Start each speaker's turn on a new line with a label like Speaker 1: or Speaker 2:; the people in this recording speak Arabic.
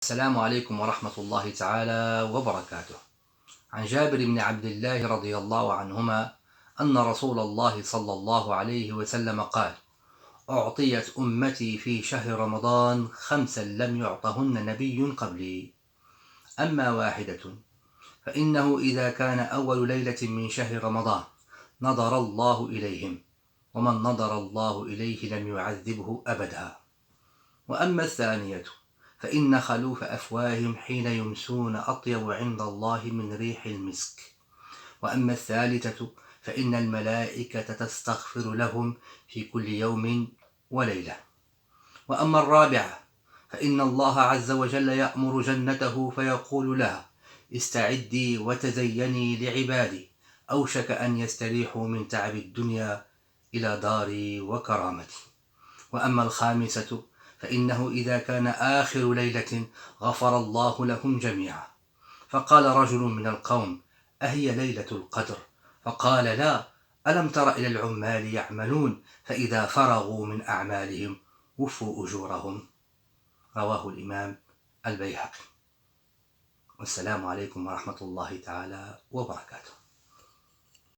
Speaker 1: السلام عليكم ورحمة الله تعالى وبركاته. عن جابر بن عبد الله رضي الله عنهما أن رسول الله صلى الله عليه وسلم قال: أعطيت أمتي في شهر رمضان خمسا لم يعطهن نبي قبلي. أما واحدة فإنه إذا كان أول ليلة من شهر رمضان نظر الله إليهم، ومن نظر الله إليه لم يعذبه أبدا. وأما الثانية فإن خلوف أفواههم حين يمسون أطيب عند الله من ريح المسك. وأما الثالثة فإن الملائكة تستغفر لهم في كل يوم وليلة. وأما الرابعة فإن الله عز وجل يأمر جنته فيقول لها: استعدي وتزيني لعبادي، أوشك أن يستريحوا من تعب الدنيا إلى داري وكرامتي. وأما الخامسة فإنه إذا كان آخر ليلة غفر الله لهم جميعا. فقال رجل من القوم: أهي ليلة القدر؟ فقال: لا، ألم تر إلى العمال يعملون فإذا فرغوا من أعمالهم وفوا أجورهم. رواه الإمام البيهقي. والسلام عليكم ورحمة الله تعالى وبركاته.